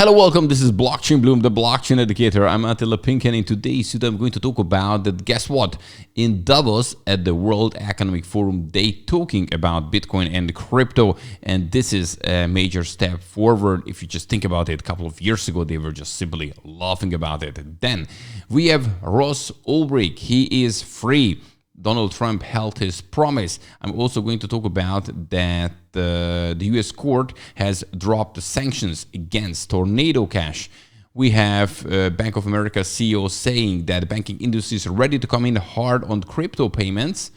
Hello, welcome. This is Blockchain Bloom, the blockchain educator. I'm Attila Pink, and in today's video, I'm going to talk about that. Guess what? In Davos at the World Economic Forum, they talking about Bitcoin and crypto, and this is a major step forward. If you just think about it, a couple of years ago, they were just simply laughing about it. Then we have Ross Ulbright. He is free. Donald Trump held his promise. I'm also going to talk about that the US court has dropped the sanctions against Tornado Cash. We have Bank of America CEO saying that the banking industry is ready to come in hard on crypto payments.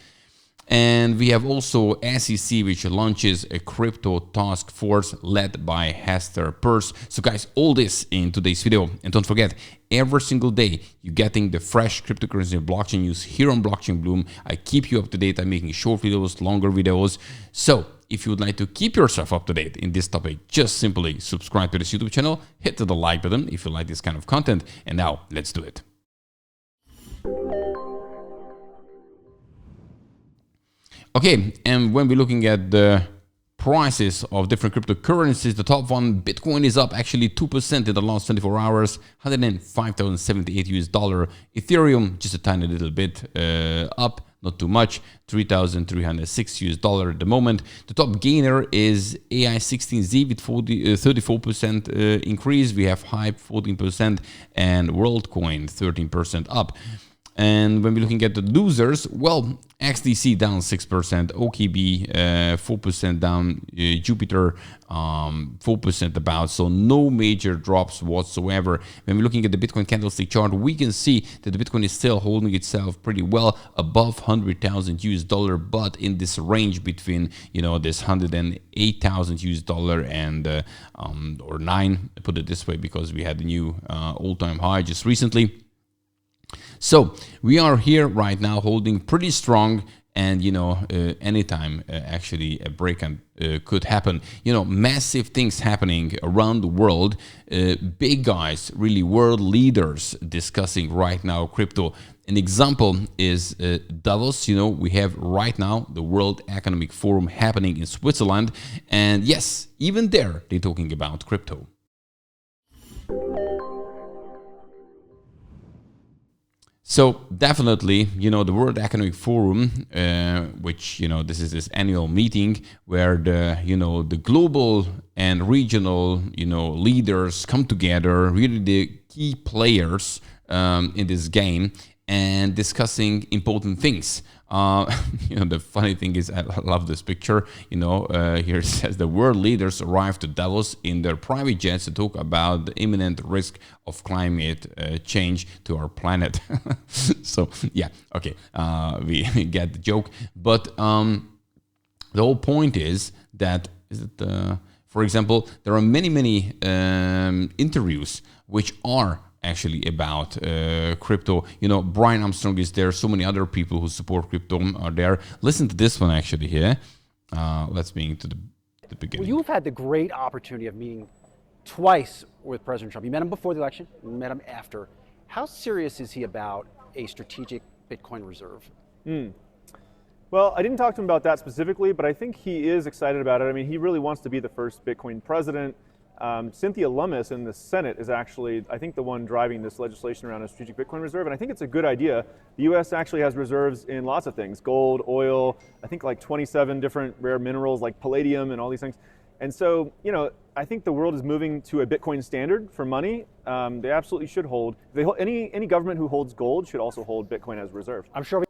And we have also SEC, which launches a crypto task force led by Hester Peirce. So guys, all this in today's video. And don't forget, every single day, you're getting the fresh cryptocurrency and blockchain news here on Blockchain Bloom. I keep you up to date. I'm making short videos, longer videos. So if you would like to keep yourself up to date in this topic, just simply subscribe to this YouTube channel, hit the like button if you like this kind of content. And now let's do it. Okay, and when we're looking at the prices of different cryptocurrencies, the top one, Bitcoin, is up actually 2% in the last 24 hours, $105,078. Ethereum, just a tiny little bit up, not too much, $3,306 at the moment. The top gainer is AI16Z with 34% increase. We have Hype 14% and WorldCoin 13% up. And when we're looking at the losers, well, XDC down 6%, OKB 4% down, Jupiter 4% about, so no major drops whatsoever. When we're looking at the Bitcoin candlestick chart, we can see that the Bitcoin is still holding itself pretty well above $100,000, but in this range between, you know, this $108,000 and or nine, put it this way, because we had a new all-time high just recently. So we are here right now holding pretty strong, and you know, anytime actually a break could happen. You know, massive things happening around the world. Big guys, really world leaders discussing right now crypto. An example is Davos. You know, we have right now the World Economic Forum happening in Switzerland, and yes, even there they're talking about crypto. So definitely, you know, the World Economic Forum, which, you know, this is this annual meeting where the, you know, the global and regional, you know, leaders come together, really the key players in this game, and discussing important things. You know, the funny thing is, I love this picture. You know, here it says the world leaders arrived to Davos in their private jets to talk about the imminent risk of climate change to our planet. So yeah, okay, we get the joke. But the whole point is that, for example, there are many interviews which are actually about crypto. You know, Brian Armstrong is there. So many other people who support crypto are there. Listen to this one actually here. Let's begin to the beginning. Well, you've had the great opportunity of meeting twice with President Trump. You met him before the election, you met him after. How serious is he about a strategic Bitcoin reserve? Well, I didn't talk to him about that specifically, but I think he is excited about it. I mean, he really wants to be the first Bitcoin president. Cynthia Lummis in the Senate is actually, I think, the one driving this legislation around a strategic Bitcoin reserve, and I think it's a good idea. The U.S. actually has reserves in lots of things: gold, oil, I think like 27 different rare minerals like palladium and all these things. And so, you know, I think the world is moving to a Bitcoin standard for money. They absolutely should hold. Any government who holds gold should also hold Bitcoin as reserve. I'm sure.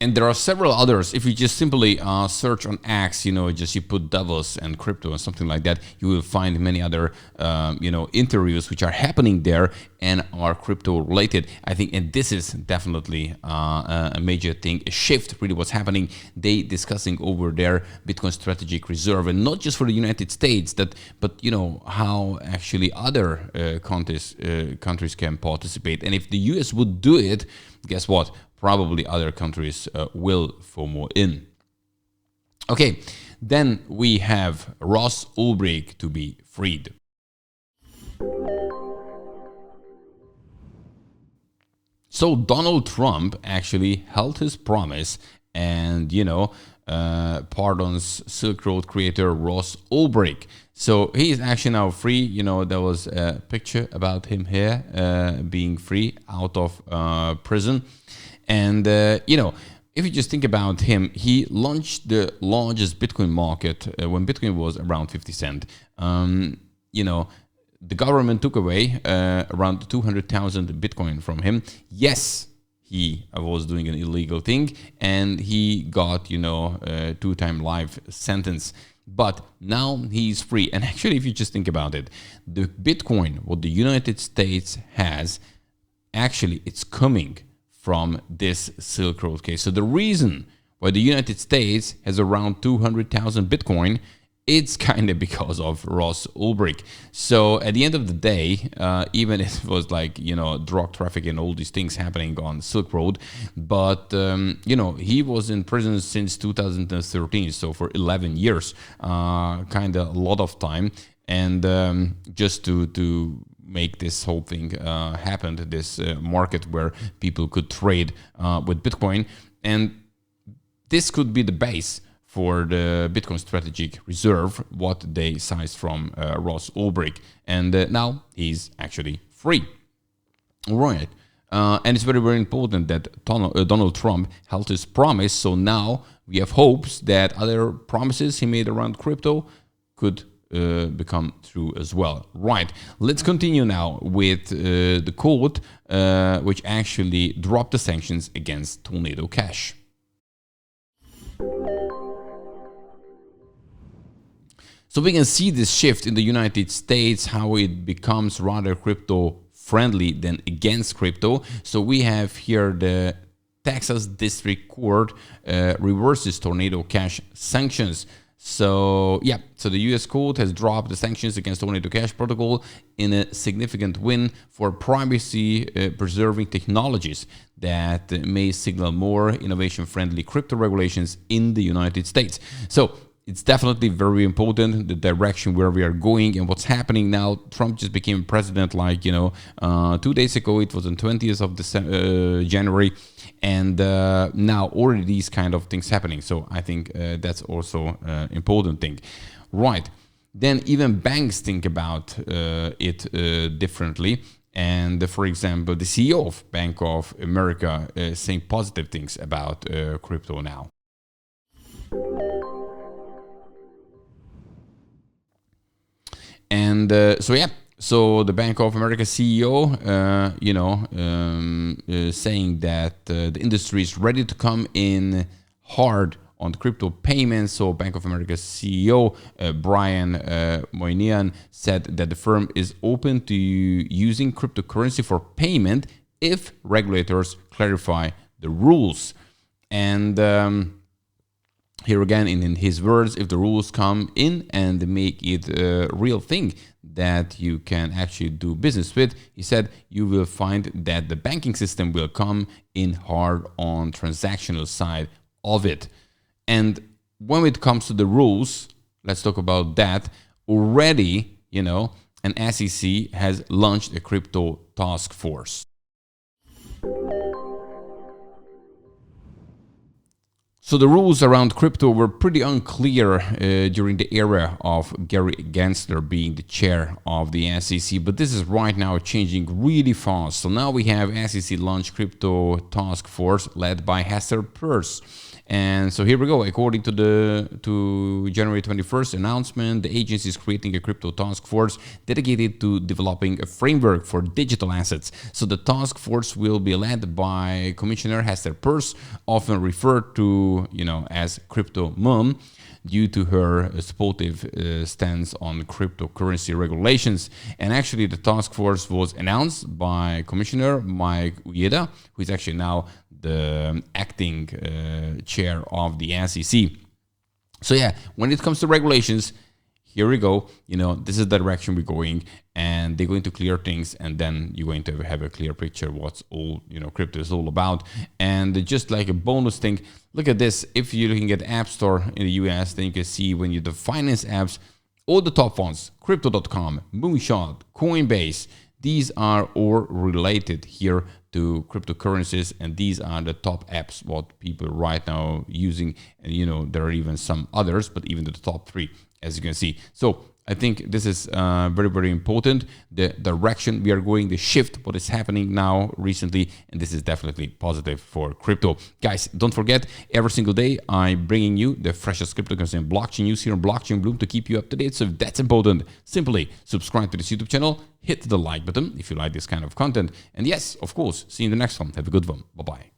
And there are several others. If you just simply search on X, you know, just you put Davos and crypto and something like that, you will find many other, you know, interviews which are happening there and are crypto related. I think, and this is definitely a major thing, a shift, really what's happening. They discussing over their Bitcoin strategic reserve, and not just for the United States, but you know, how actually other countries can participate. And if the US would do it, guess what? Probably other countries will FOMO in. Okay, then we have Ross Ulbright to be freed. So Donald Trump actually held his promise, and you know, pardons Silk Road creator Ross Ulbright. So he is actually now free. You know, there was a picture about him here being free out of prison. And, you know, if you just think about him, he launched the largest Bitcoin market when Bitcoin was around 50 cents. You know, the government took away around 200,000 Bitcoin from him. Yes, he was doing an illegal thing and he got, you know, a 2-time life sentence. But now he's free. And actually, if you just think about it, the Bitcoin, what the United States has, actually, it's coming from this Silk Road case. So the reason why the United States has around 200,000 Bitcoin, it's kind of because of Ross Ulbright. So at the end of the day, even if it was like, you know, drug trafficking and all these things happening on Silk Road, but, you know, he was in prison since 2013, so for 11 years, kind of a lot of time. And just to make this whole thing happen, this market where people could trade with Bitcoin. And this could be the base for the Bitcoin Strategic Reserve, what they seized from Ross Ulbright. And now he's actually free. All right. And it's very, very important that Donald Trump held his promise. So now we have hopes that other promises he made around crypto could become true as well. Right. Let's continue now with the court, which actually dropped the sanctions against Tornado Cash. So we can see this shift in the United States, how it becomes rather crypto friendly than against crypto. So we have here the Texas District Court reverses Tornado Cash sanctions. So yeah, so the US court has dropped the sanctions against Tornado Cash protocol in a significant win for privacy preserving technologies that may signal more innovation friendly crypto regulations in the United States. So it's definitely very important, the direction where we are going and what's happening now. Trump just became president, like, 2 days ago. It was on 20th of January. And now already these kind of things happening. So I think that's also an important thing. Right. Then even banks think about it differently. And for example, the CEO of Bank of America is saying positive things about crypto now. And so the Bank of America CEO, saying that the industry is ready to come in hard on the crypto payments. So Bank of America CEO Brian Moynihan said that the firm is open to using cryptocurrency for payment if regulators clarify the rules. And here again, in his words, if the rules come in and make it a real thing that you can actually do business with, he said, you will find that the banking system will come in hard on transactional side of it. And when it comes to the rules, let's talk about that. Already, an SEC has launched a crypto task force. So the rules around crypto were pretty unclear during the era of Gary Gensler being the chair of the SEC, but this is right now changing really fast. So now we have SEC launched crypto task force led by Hester Peirce. And so here we go. According to January 21st announcement, the agency is creating a crypto task force dedicated to developing a framework for digital assets. So the task force will be led by Commissioner Hester Peirce, often referred to, as Crypto Mom, due to her supportive stance on cryptocurrency regulations. And actually, the task force was announced by Commissioner Mike Ueda, who is actually now the acting chair of the SEC. So yeah, when it comes to regulations, here we go. This is the direction we're going, and they're going to clear things, and then you're going to have a clear picture what's all, crypto is all about. And just like a bonus thing, look at this. If you're looking at App Store in the US, then you can see when you do finance apps, all the top ones, Crypto.com, Moonshot, Coinbase, these are all related here to cryptocurrencies, and these are the top apps what people right now using. And you know, there are even some others, but even the top 3, as you can see. So I think this is very, very important. The direction we are going, the shift, what is happening now recently, and this is definitely positive for crypto. Guys, don't forget, every single day I'm bringing you the freshest cryptocurrency and blockchain news here on Blockchain Bloom to keep you up to date. So if that's important, simply subscribe to this YouTube channel, hit the like button if you like this kind of content. And yes, of course, see you in the next one. Have a good one. Bye-bye.